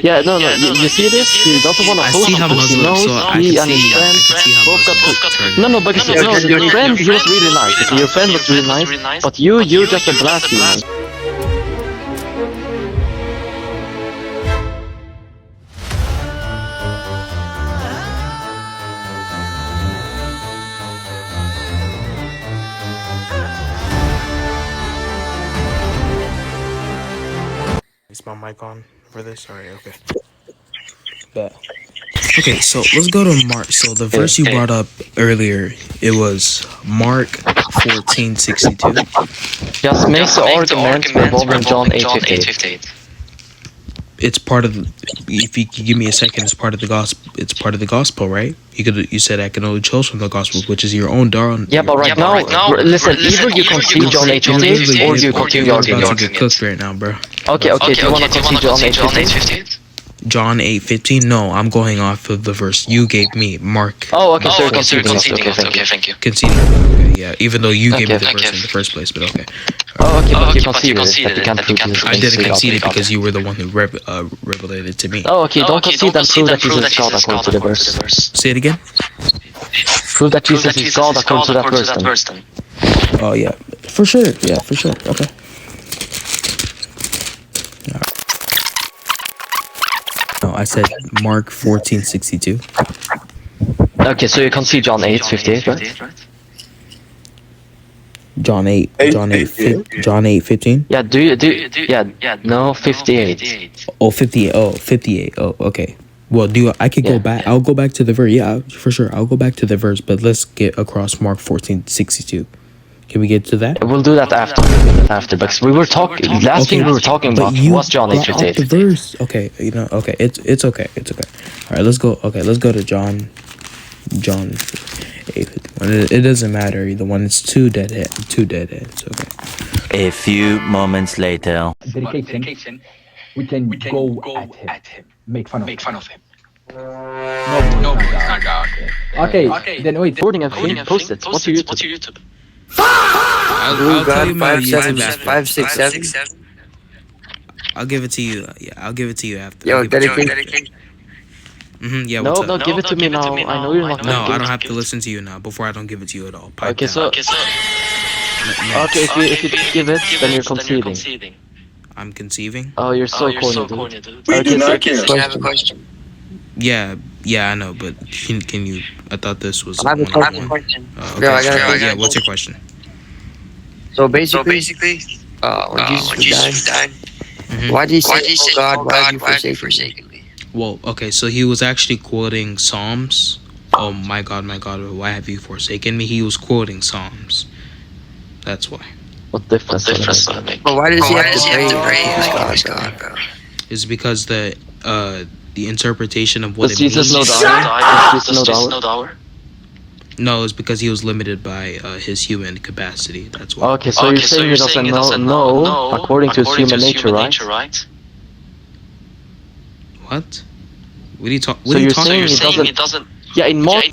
Yeah, no, no. You see this? He doesn't want to I host see how because he Muslim. knows So I he can and his see. I friend can see how both got. Muslim. No, no, because no, your friend he was really nice. Okay, your friend was really nice, but you're just a blasphemer. Is my mic on for this? Sorry. Okay. Bet. Okay, so let's go to Mark. So the verse you brought up earlier, it was Mark 14:62. Just make the argument revolving John 8:58. It's part of the, if you could give me a second, it's part of the gospel. It's part of the gospel, right? You said I can only choose from the gospel, which is your own darn. Yeah, but right now, listen. Either you concede John 8:58 or you continue arguing. About to get cooked right now, bro. Okay, do you want to concede John 8:58? John 8:15. No, I'm going off of the verse you gave me, Mark. Oh, okay, so you're conceding. Okay, thank you. Conceding. Okay, yeah. Even though you gave me the verse in the first place, but okay. Oh, okay, but you conceded it. You can't prove this. I didn't concede it because you were the one who revealed it to me. Oh, okay, don't concede and prove that Jesus is God according to the verse. Say it again. Prove that Jesus is God according to that verse then. Oh yeah, for sure. Yeah, for sure. Okay. No, I said Mark 14:62. Okay, so you concede John 8:58, right? John 8:15. Yeah, no, 58. Oh, 58. Oh, 58. Oh, okay. Well, I could go back. I'll go back to the verse. Yeah, for sure. I'll go back to the verse, but let's get across Mark 14:62. Can we get to that? We'll do that after, because we were talking last thing we were talking about was John 8:58. The verse. Okay, okay. It's okay. All right, let's go. Okay, let's go to John 8:51. It doesn't matter either one. It's two deadheads. Okay. A few moments later. Dedication. We can go at him. Make fun of him. No, it's not God. Okay, then wait. Recording everything, post it. What's your YouTube? I'll tell you my 567. I'll give it to you. Yeah, I'll give it to you after. Yo, dedication. Yeah. No, give it to me now. I know you're not. No, I don't have to listen to you now. Before I don't give it to you at all. Okay, so. Okay, if you give it, then you're conceding. I'm conceiving. Oh, you're so corny, dude. We do not care. I have a question. Yeah, I know, but can you? I thought this was. I have a question. Okay. Yeah, what's your question? So basically, when Jesus died, why did he say, "Oh God, why have you forsaken me"? Well, okay, so he was actually quoting Psalms. Oh my God, why have you forsaken me? He was quoting Psalms. That's why. What difference does it make? But why does he have to praise God, bro? It's because the interpretation of what Does it means. Jesus know the hour? No, it's because he was limited by his human capacity. That's why. Okay, so you're saying he doesn't know according to his human nature, right? What? What are you talking? So you're saying he doesn't? Yeah, in Mark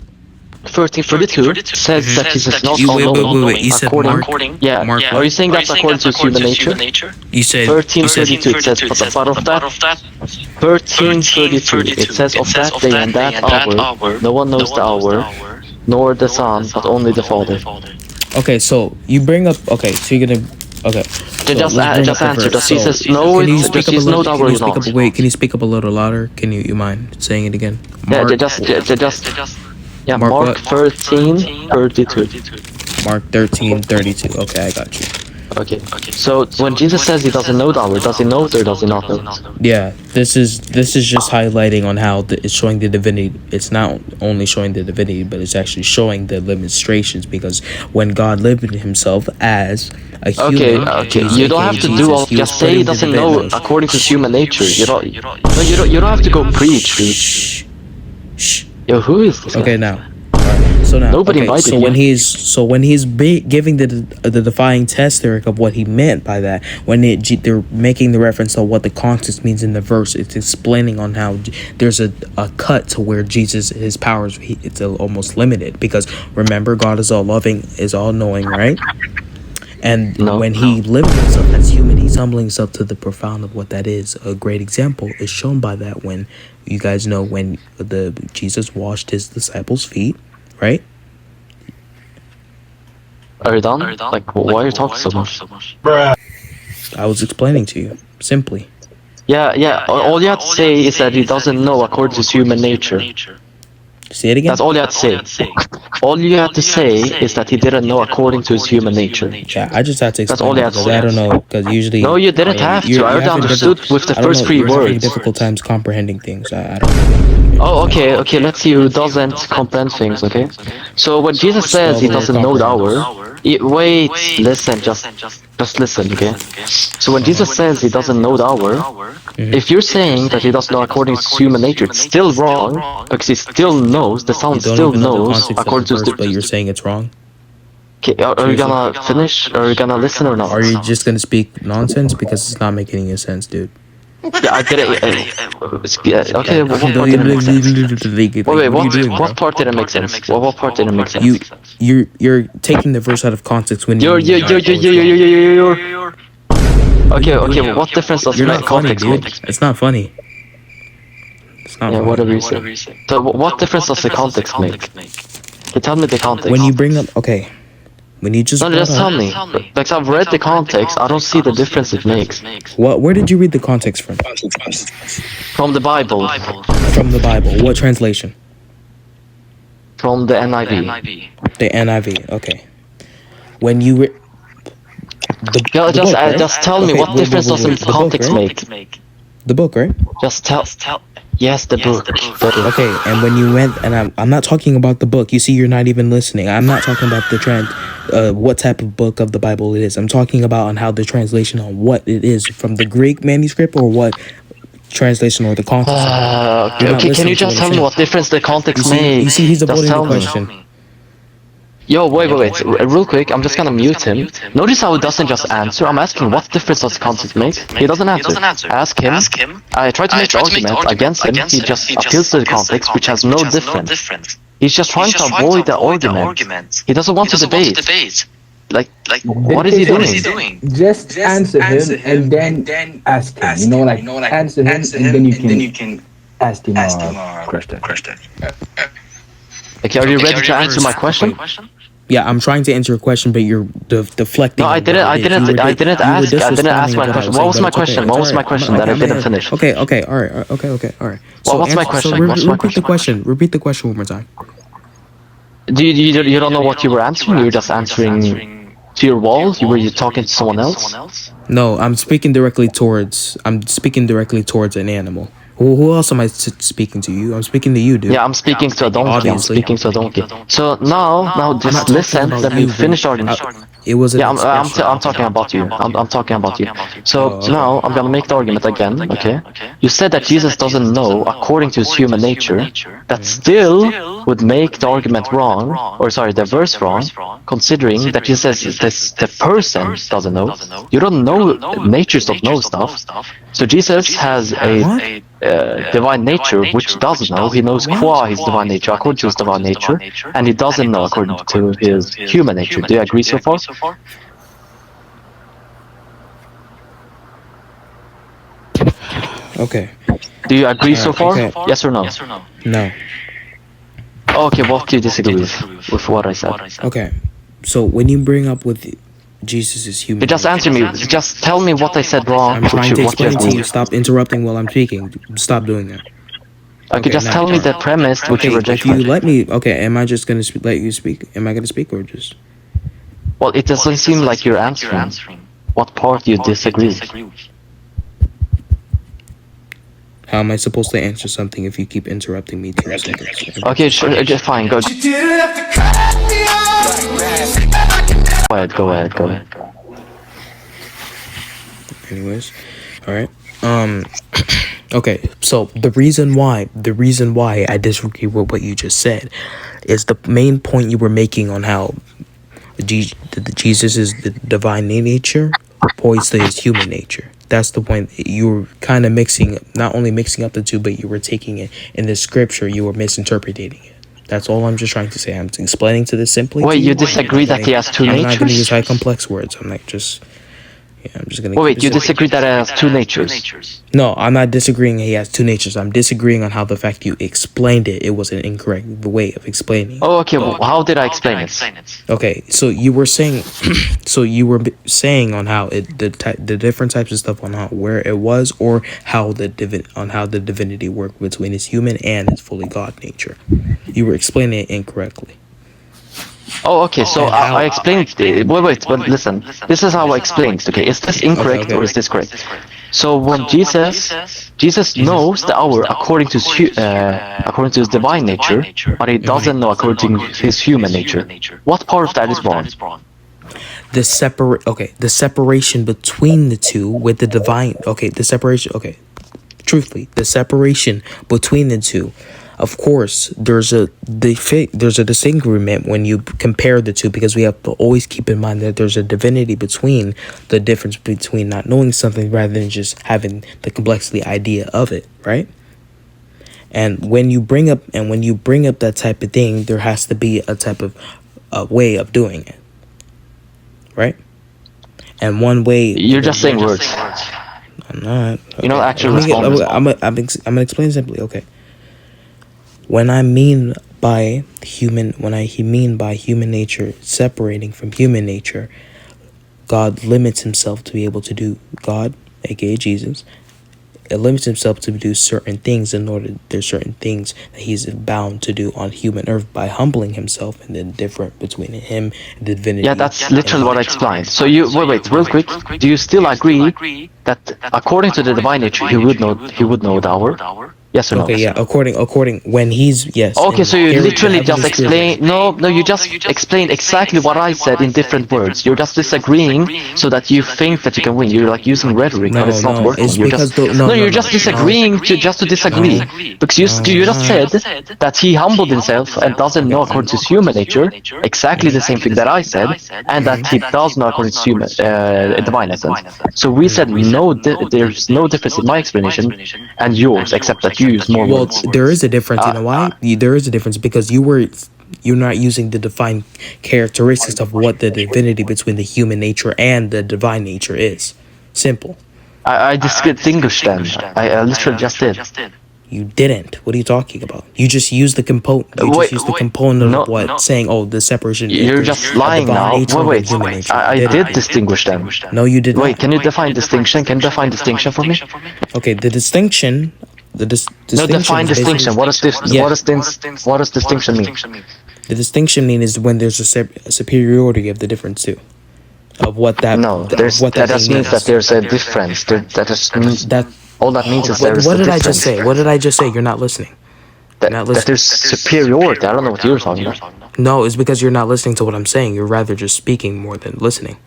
13:32 says that Jesus is not Wait. You said Mark. Yeah. Mark. Are you saying that's according to his human nature? You said 13:32 it says, but of that 13:32 it says of that day and that hour, no one knows the hour, nor the Son, but only the Father. Okay, so you bring up. Okay, so you're gonna. Okay. Just answer. Does Jesus know it? Does Jesus know the hour or not? Wait, can you speak up a little louder? Can you mind saying it again? Yeah, Yeah, Mark 13:32. Mark 13:32. Okay, I got you. Okay. So when Jesus says he doesn't know the hour, does he know it or does he not know it? Yeah, this is just highlighting on how it's showing the divinity. It's not only showing the divinity, but it's actually showing the demonstrations, because when God limited himself as a human. Okay. You don't have to do all. Just say he doesn't know according to human nature. You don't have to go preach, dude. Shh. Yo, who is this guy? Okay, now. Alright, so now. Nobody invited so you. when he's giving the defying test, Eric, of what he meant by that, when they're making the reference of what the context means in the verse, it's explaining on how there's a cut to where Jesus, his powers, it's almost limited, because remember, God is all loving, is all knowing, right? And No. when he limited himself as human, he's humbling himself to the profound of what that is. A great example is shown by that when you guys know when Jesus washed his disciples' feet, right? Are you done? Like, why are you talking so much? I was explaining to you simply. Yeah. All you have to say is that he doesn't know according to his human nature. Say it again. That's all you have to say. All you have to say is that he didn't know according to his human nature. Yeah, I just had to That's explain all you it have to because say. I don't know. Because usually, No, you didn't have to. I already understood with the first three you're having words. difficult times comprehending things. I don't know. Oh, okay. Let's see who doesn't comprehend things. Okay. So when Jesus says he doesn't know the hour, wait, listen, just listen, okay? So when Jesus says he doesn't know the hour, if you're saying that he doesn't know according to human nature, it's still wrong because he still knows. The sound You don't still even know the knows context according of the to. verse, but you're saying it's wrong. Okay, are you gonna finish? Or are you gonna listen or not? Are you just gonna speak nonsense because it's not making any sense, dude? Yeah, I get it. Okay, what part didn't make sense? Wait, what part didn't make sense? What part didn't make sense? You're taking the verse out of context when You're. Okay, well, what difference does You're not funny, context dude. make? It's not funny. It's not Yeah, funny. whatever you say. So what difference does the context make? Okay, tell me the context. When you bring up, okay, when you just No, brought just up- tell me. Like, I've read the context, I don't see the difference it makes. What? Where did you read the context from? From the Bible. From the Bible. What translation? From the NIV. The NIV. Okay. When you Just tell me, what difference does the context make? the book, right? Just tell. Yes, the book. Okay, and when you went, and I'm not talking about the book. You see, you're not even listening. I'm not talking about the what type of book of the Bible it is. I'm talking about on how the translation on what it is from the Greek manuscript or what translation or the context. Okay, can you just tell me what difference the context makes? You see, he's Just avoiding the tell me. question. Yo, wait, real quick, I'm just gonna mute him. Notice how he doesn't just answer. I'm asking what difference does the context make? He doesn't answer. Ask him. I try to make the argument against him. He just appeals to the context, which has no difference. He's just trying to avoid the argument. He doesn't want to debate. Like, what is he doing? Just answer him and then ask him. You know, like answer him and then you can ask him a question. Okay, are you ready to answer my question? Yeah, I'm trying to answer your question, but you're deflecting. No, I didn't ask my question. What was my question? That I didn't finish? Okay, all right. Well, what's my question? Repeat the question one more time. You don't know what you were answering? You were just answering to your wall? Were you talking to someone else? No, I'm speaking directly towards an animal. Who else am I speaking to? You? I'm speaking to you, dude. Yeah, I'm speaking to a donkey. Obviously. So now just listen. Let me finish arguing. It was. Yeah, I'm talking about you. I'm talking about you. So now I'm gonna make the argument again. Okay. You said that Jesus doesn't know according to his human nature. That still would make the argument wrong, or sorry, the verse wrong, considering that Jesus says the person doesn't know. You don't know. Natures don't know stuff. So Jesus has a divine nature which does know. He knows qua his divine nature, according to his divine nature, and he doesn't know according to his human nature. Do you agree so far? Okay. Do you agree so far? Okay. Yes or no? No. Okay, what do you disagree with what I said? Okay. So when you bring up with Jesus is human, You just answer me. Just tell me what I said wrong. I'm trying to what you explain to agree. you. Stop interrupting while I'm speaking. Stop doing that. Okay, just now- tell me the premise which you Okay, reject. if you let me, okay, am I just gonna let you speak? Am I gonna speak or just? Well, it doesn't seem like you're answering. What part you disagree with? How am I supposed to answer something if you keep interrupting me 2 seconds? Okay, sure, just fine. Go. Go ahead. Anyways, all right. Okay. So the reason why I disagree with what you just said is the main point you were making on how Jesus is the divine nature points to his human nature. That's the point. You were kind of not only mixing up the two, but you were taking it in the scripture. You were misinterpreting it. That's all I'm just trying to say. I'm explaining to this simply. Wait, you disagree that he has two I'm not going to use natures? high complex words. I'm like just. Yeah, I'm just gonna. Wait, you disagree that he has two natures? No, I'm not disagreeing he has two natures. I'm disagreeing on how the fact you explained it. It was an incorrect way of explaining. Oh, okay. Well, how did I explain it? Okay, so you were saying, on how the different types of stuff on how where it was, or how the divinity worked between his human and his fully God nature. You were explaining it incorrectly. Oh, okay. So I explained. Wait. But listen. This is how I explained. Okay, is this incorrect or is this correct? So when Jesus knows the hour according to his divine nature, but he doesn't know according to his human nature. What part of that is wrong? The separation between the two with the divine. Truthfully, the separation between the two. Of course, there's a disagreement when you compare the two, because we have to always keep in mind that there's a divinity between the difference between not knowing something rather than just having the complexity idea of it, right? And when you bring up that type of thing, there has to be a type of way of doing it, right? And one way You're just saying words. I'm not. Okay. You're not actually responding. I'm gonna explain simply. Okay. When I mean by human nature separating from human nature, God limits himself to be able to do aka Jesus. It limits himself to do certain things there's certain things that he's bound to do on human earth by humbling himself, and then different between him and the divinity. Yeah, that's literally what I explained. So you wait, real quick. Do you still agree that according to the divine nature he would know the hour? Yes or no? Okay, yeah. According when he's yes. Okay, so you literally just explain. No, you just explained exactly what I said in different words. You're just disagreeing so that you think that you can win. You're like using rhetoric, but it's not working. You're just disagreeing to disagree, because you just said that he humbled himself and doesn't know according to his human nature exactly the same thing that I said, and that he does know according to human divine essence. So we said no. There's no difference in my explanation and yours, except that you use more words. There is a difference. You know why? There is a difference because you're not using the defined characteristics of what the divinity between the human nature and the divine nature is. Simple. I distinguished them. I literally just did. You didn't. What are you talking about? You just used the component. Saying, oh, the separation. You're just lying now. Wait. I did distinguish them. No, you didn't. Wait, can you define distinction? Can you define distinction for me? Okay, the distinction. No, define distinction. What does distinction mean? The distinction is when there's a superiority of the difference too. Of what that. No, that just means that there's a difference. That just means that. All that means is there's a difference. What did I just say? What did I just say? You're not listening. That there's superiority. I don't know what you're talking about. No, it's because you're not listening to what I'm saying. You're rather just speaking more than listening.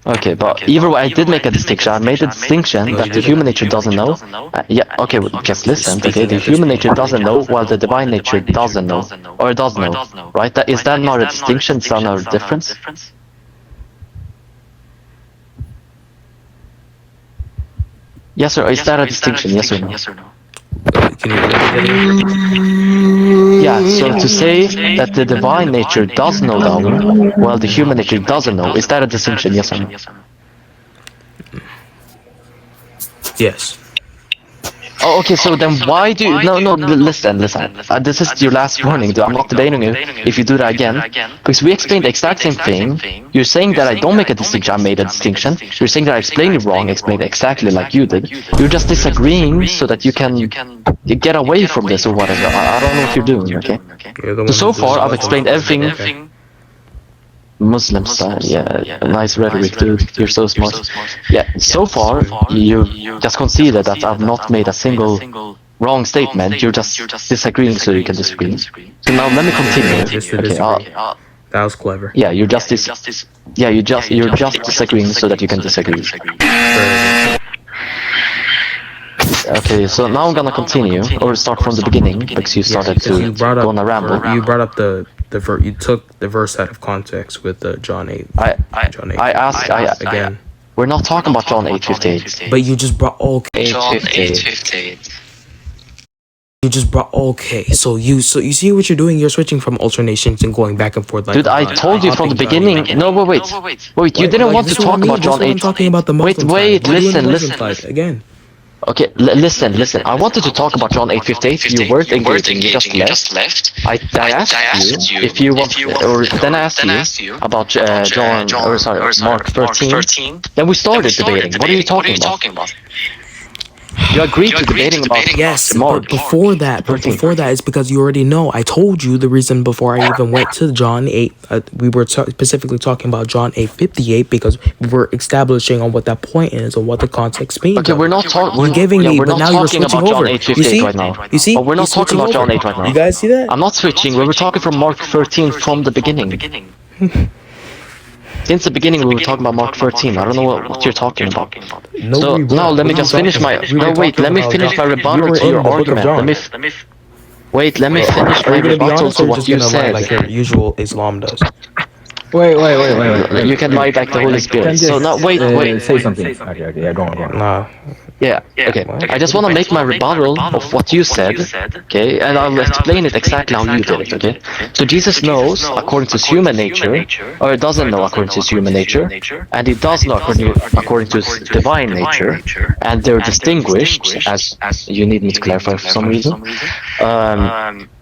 Okay, but either way, I did make a distinction. I made a distinction that the human nature doesn't know. Okay, just listen. Okay, the human nature doesn't know, while the divine nature doesn't know, or does know, right? Is that not a distinction? Is that not a difference? Yes or is that a distinction? Yes or no? Can you Yeah, so to say that the divine nature does know the hour, while the human nature doesn't know, is that a distinction? Yes or no? Yes. Oh, okay, so then why do you... No, listen. This is your last warning, I'm not debating you if you do that again. Because we explained the exact same thing. You're saying that I don't make a distinction, I made a distinction. You're saying that I explained it wrong, explained exactly like you did. You're just disagreeing so that you can get away from this or whatever. I don't know what you're doing, okay? So far, I've explained everything... Muslim style, yeah, nice rhetoric, dude. You're so smart. Yeah, so far you just conceded that I've not made a single wrong statement. You're just disagreeing so you can disagree. So now let me continue. Okay, that was clever. Yeah, you're just disagreeing so that you can disagree. Okay, so now I'm gonna continue or start from the beginning because you started to go on a ramble. You brought up you took the verse out of context with John 8. John 8. I asked again. We're not talking about John 8:58. But you just brought John 8:58. You just brought so you see what you're doing. You're switching from alternations and going back and forth. Like, Dude, I told you from the beginning. No, wait. You didn't want to talk about John 8. I'm talking about the Muslim Wait, side. We're doing the listen, Muslim listen. side again. Okay, listen. I wanted to talk about John 8:58. You weren't engaging. You just left. I asked you if you want, or then I asked you about Mark 13. Then we started debating. What are you talking about? You agreed to debating about Mark. But before that, is because you already know. I told you the reason before I even went to John 8. We were specifically talking about John 8:58 because we were establishing on what that point is and what the context means. Okay, we're not talking. You're giving me, we're but not now you're talking switching about John over. 8:58 right now. You see? But we're not talking about John 8 right now. You guys see that? I'm not switching. We were talking from Mark 13 from the beginning. Since the beginning, we were talking about Mark 13. I don't know what you're talking about. So now let me just finish my. No, wait. Let me finish my rebuttal to your argument. Let me finish my rebuttal to what you said. Like your usual Islam does. Wait. You can lie back the Holy Spirit. So now, wait. Say something. Okay, yeah, go on. Nah. Yeah, okay. I just want to make my rebuttal of what you said, okay? And I'll explain it exactly how you did it, okay? So Jesus knows according to his human nature, or doesn't know according to his human nature, and he does know according to his divine nature, and they're distinguished, as you need me to clarify for some reason.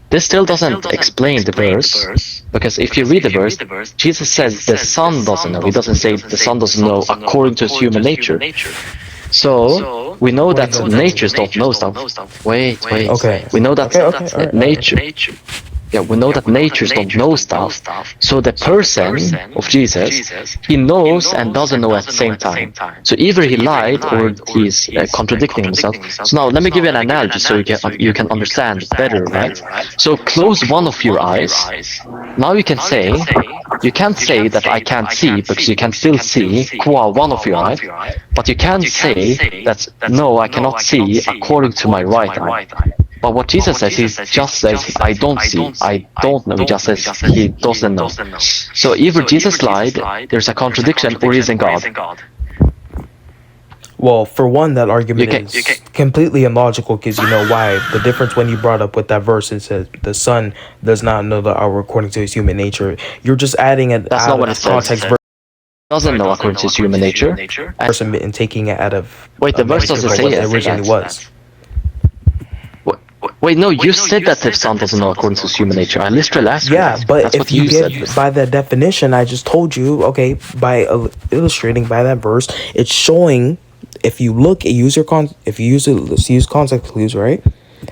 This still doesn't explain the verse, because if you read the verse, Jesus says the Son doesn't know. He doesn't say the Son doesn't know according to his human nature. So we know that natures don't know stuff. Wait. Okay. We know that nature. Yeah, we know that natures don't know stuff. So the person of Jesus, he knows and doesn't know at the same time. So either he lied or he's contradicting himself. So now let me give you an analogy so you can understand better, right? So close one of your eyes. Now you can't say that I can't see because you can still see qua one of your eyes, but you can say that no, I cannot see according to my right eye. But what Jesus says, he just says, I don't see, I don't know. He just says he doesn't know. So either Jesus lied, there's a contradiction, or he's in God. Well, for one, that argument is completely illogical because you know why. The difference when you brought up with that verse, it says the Son does not know the hour according to his human nature. You're just adding it That's out not what of it context. says. Doesn't know according to his human nature. And taking it out of the verse doesn't say it originally was. Wait, no, you said that the Son doesn't know according to his human nature. I literally asked you. Yeah, but that's if you get by that definition, I just told you, okay, by illustrating by that verse, it's showing. If you look, use context clues, right?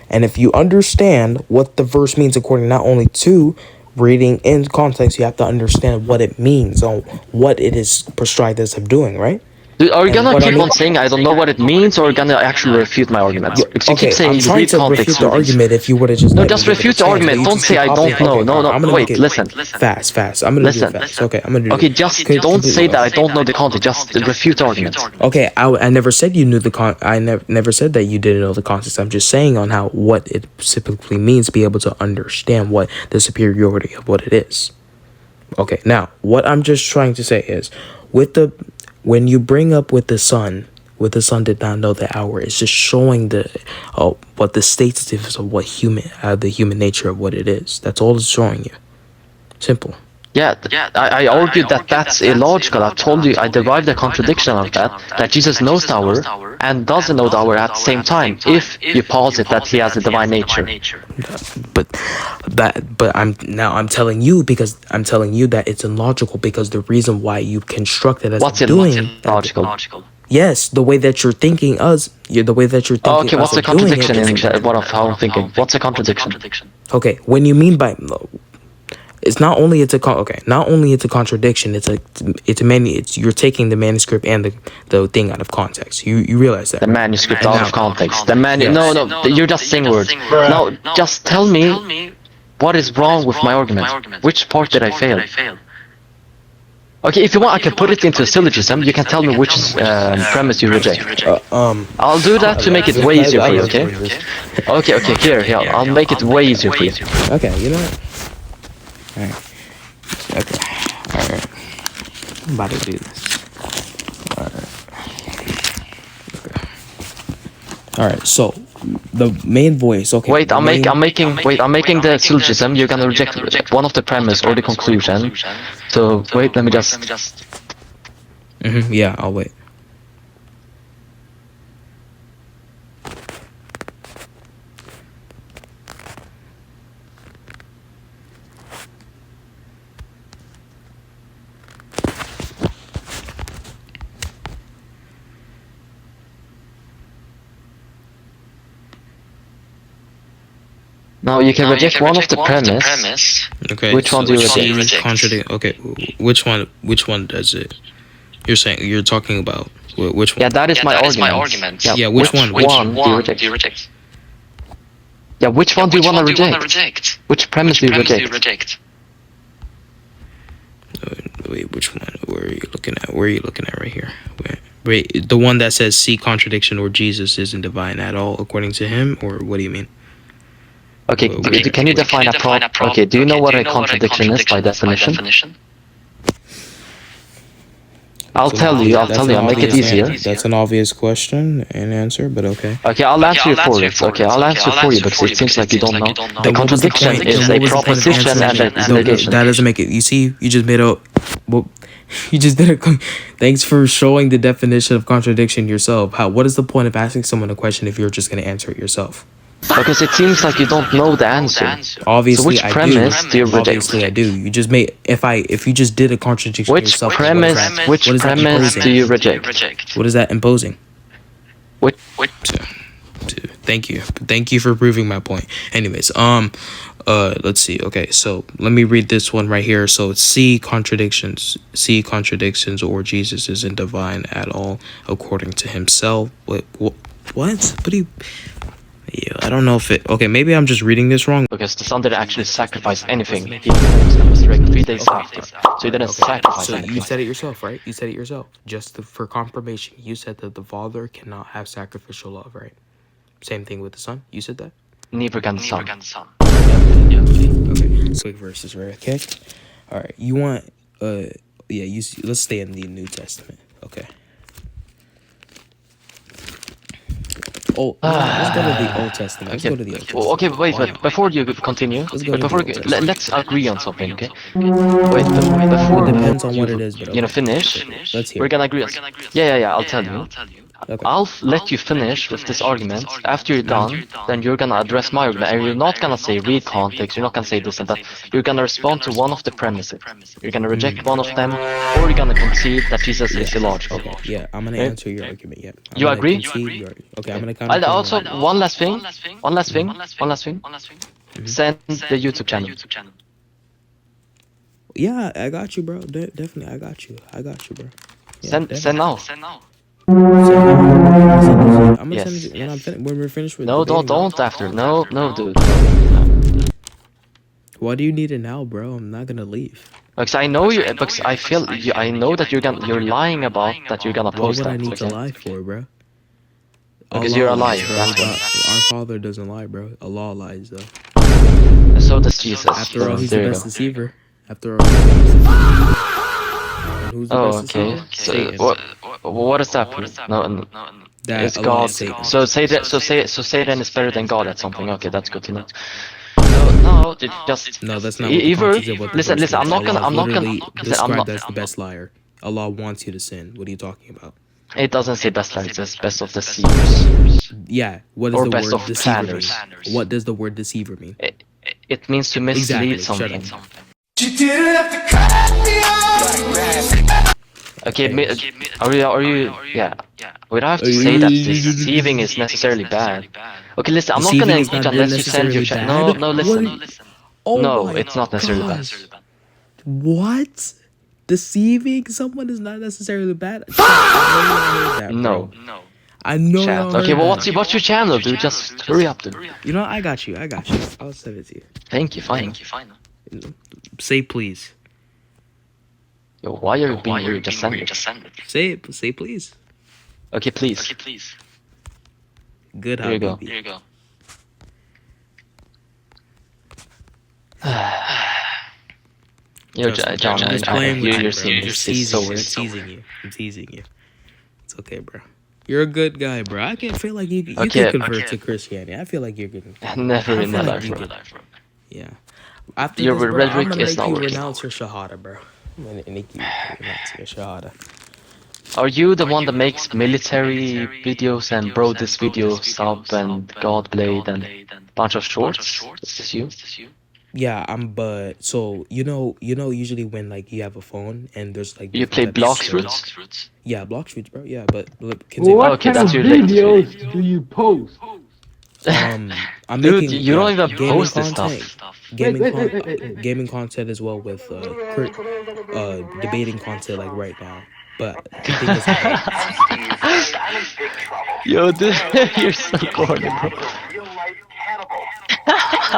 And if you understand what the verse means according not only to reading in context, you have to understand what it means on what it is prescribed as of doing, right? Dude, are you gonna keep on saying I don't know what it means, or are you gonna actually refute my argument? Because you keep saying I'm trying to refute the argument. If you would have just just refute the argument. Don't say I don't know. No. Wait, listen. Fast. I'm gonna do it fast. Okay, I'm gonna do it. Okay, just don't say that I don't know the context. Just refute the argument. Okay, I never said you knew the I never said that you didn't know the context. I'm just saying on how what it specifically means to be able to understand what the superiority of what it is. Okay, now what I'm just trying to say is when you bring up with the Son did not know the hour, it's just showing what the status is of what the human nature of what it is. That's all it's showing you. Simple. Yeah, I argued that that's illogical. I told you I derived a contradiction of that Jesus knows the hour and doesn't know the hour at the same time, if you posit that he has a divine nature. But I'm telling you that it's illogical because the reason why you constructed as what's illogical? Yes, the way that you're thinking the way that you're thinking. Okay, what's the contradiction in how I'm thinking? What's the contradiction? Okay, when you mean by it's not only it's a contradiction. You're taking the manuscript and the thing out of context. You realize that? The manuscript out of context. No, you're just saying words. Now, just tell me what is wrong with my argument. Which part did I fail? Okay, if you want, I can put it into a syllogism. You can tell me which premise you reject. I'll do that to make it way easier for you. Okay. Here. I'll make it way easier for you. Okay, you know what? Alright. I'm about to do this. Alright. So the main voice. Okay. Wait, the I'm main- making the syllogism. You're gonna reject one of the premise or the conclusion. So wait, let me just. Yeah, I'll wait. Now you can reject one of the premise. Okay. Which one do you C reject? contradict. Okay. Which one? Which one does it? You're saying you're talking about which one? Yeah, that is my argument. Yeah, which one? Which one do you reject? Yeah, which one do you want to reject? Which premise do you reject? Wait, which one? Where are you looking at? Where are you looking at right here? Wait, the one that says see contradiction or Jesus isn't divine at all according to him, or what do you mean? Okay, can you define a prop? Okay, do you know what a contradiction is by definition? I'll tell you, I'll make it easier. That's an obvious question and answer, but okay. Okay, I'll answer you for it. Okay, I'll answer for you because it seems like you don't know. The contradiction is a proposition and a negation. That doesn't make it. You see, you just made a. Well, you just did it. Thanks for showing the definition of contradiction yourself. What is the point of asking someone a question if you're just going to answer it yourself? Because it seems like you don't know the answer. Obviously, so which premise do you reject? Obviously, I do. You just made if you just did a contradiction which yourself. Which premise do you reject? What is that imposing? What? Thank you for proving my point. Anyways, let's see. Okay, so let me read this one right here. So it's see contradictions, or Jesus isn't divine at all according to himself. What? What do you? Yeah, I don't know if it. Okay, maybe I'm just reading this wrong. Because the son didn't actually sacrifice anything. He was resurrected 3 days after, so he didn't sacrifice So anything. you said it yourself, right? You said it yourself. Just for confirmation, you said that the father cannot have sacrificial love, right? Same thing with the son. You said that. Neither can the son. Okay. So quick verses, right? Okay. All right. You want? Yeah. Let's stay in the New Testament. Okay. Oh, let's go to the Old Testament. Let's go to the Old Testament. Okay, wait. Before you continue, let's agree on something, okay? Wait, before It depends on what it is, but okay. Finish. Let's hear. We're gonna agree on. Yeah. I'll tell you. Okay. I'll let you finish with this argument. After you're done, then you're gonna address my argument, and you're not gonna say read context. You're not gonna say this and that. You're gonna respond to one of the premises. You're gonna reject one of them, or you're gonna concede that Jesus is illogical. Okay. Yeah, I'm gonna answer your argument. Yeah. You agree? Okay, I'm gonna. And also, one last thing. Send the YouTube channel. Yeah, I got you, bro. Definitely, I got you, bro. Yeah, Send now. I'm gonna Yes. send it when we're finished with. No, debating. don't after. No, dude. Why do you need it now, bro? I'm not gonna leave. Because I know you. Because I feel. I know that you're lying about that you're gonna What post would that. I need to Okay? lie for, bro? Because you're a liar. Bro. That's why. Our Father doesn't lie, bro. Allah lies, though. So does Jesus. After all, he's the There you best go. deceiver. After all. And who's the Oh, best okay. deceiver? So Satan. what does that mean? No, That it's Allah God. is Satan. So Satan is better than God at something. Okay, that's good to know. No, just No, that's not. either. What the context of what the Listen. verse I'm not means. gonna. Allah literally Listen, I'm described not. as the best liar. Allah wants you to sin. What are you talking about? It doesn't say best liar. It says best of deceivers. Yeah. What does Or the best word of deceiver planners. mean? What does the word deceiver mean? It means to mislead Exactly, shut something. up. Okay, are you? Yeah. We don't have to say that deceiving is necessarily bad. Okay, listen. I'm not gonna Deceiving is engage not unless you send your chat. necessarily No, bad? listen. Oh No, my it's not necessarily bad. gosh. What? Deceiving someone is not necessarily bad? No. I know. Chat. y'all Okay, heard well, that. what's your channel, dude? Just hurry up, dude. You know, I got you. I'll send it to you. Thank you, fine. Say please. Yo, why are you being weird? Just send it. Say it. Say please. Okay, please. Good. Here you go. Habibi. Yo, Trust me, John, I'm just I playing with hear you, you're bro. seeing I'm this just is so teasing you. weird. I'm teasing you. It's okay, bro. You're a good guy, bro. I can feel like you Okay. could convert to Christianity. I feel like you're good. Never I in my feel like life, you bro. could. Yeah. After Your this, bro, I'm rhetoric gonna is make not you working. renounce your shahada, bro. I'm gonna make you renounce your shahada. Are you the one that makes military videos and bro this video sub and Godblade and bunch of shorts? Is this you? Yeah, but so usually when like you have a phone and there's like You different play types of blocks shows. roots? Yeah, block shoots, bro. Yeah, but look, continue. What Okay, kind of that's your latest video. videos do you post? I'm Dude, making you don't even gaming post this content, stuff. Wait, wait, wait, wait, wait, wait. gaming content as well with debating content like right now. But the thing is, Yo, dude, you're so corny, bro.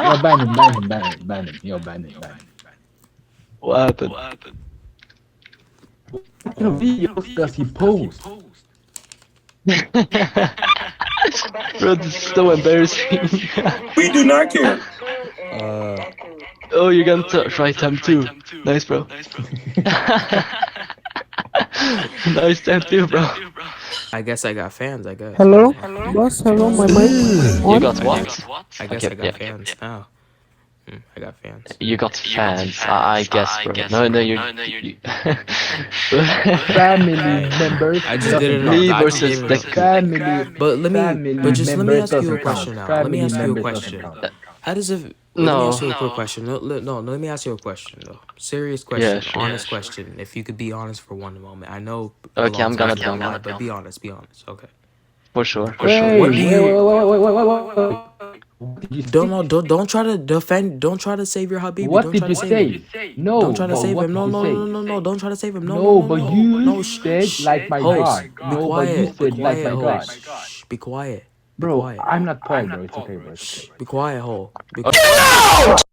Yo, ban him, ban him, ban him, ban him. Yo, ban him, ban him. What happened? What kind of videos does he post? Bro, this is so embarrassing. We do not care. Oh, you're gonna try time 2. Nice, bro. Nice time 2, bro. I guess I got fans. I guess. Hello? Boss, hello, my mic You on? got what? I guess Okay, I got yeah. fans now. I got fans. You got fans, I guess, bro. No, you. Family members. I just did it. Me I just versus did the. it. Family. But let me members ask you a doesn't question count. now. Let me Family ask you a members question. doesn't count. How does it? Let me No. ask you a quick question. No, let me ask you a question though. Serious question, Yeah, sure. honest question. If you could be honest for one moment, I know. Okay, I'm gonna be be honest. but be honest. Be honest. Okay. For sure. Wait, What wait, do wait, you- wait, wait, wait, wait, wait. What did you say? Don't try to defend. Don't try to save your Habibi. What don't did try you to save say? him. No, Don't try to but save what him. did No, you no, say? no, no, no. Don't try to save him. No, No, no, no, but no. you No, said like my host, God. be No, but quiet. you Be said like quiet, my God. host. Shh, be quiet. Be Bro, quiet. I'm not Paul, bro. It's okay, bro. It's okay. Be quiet, hole. Be quiet.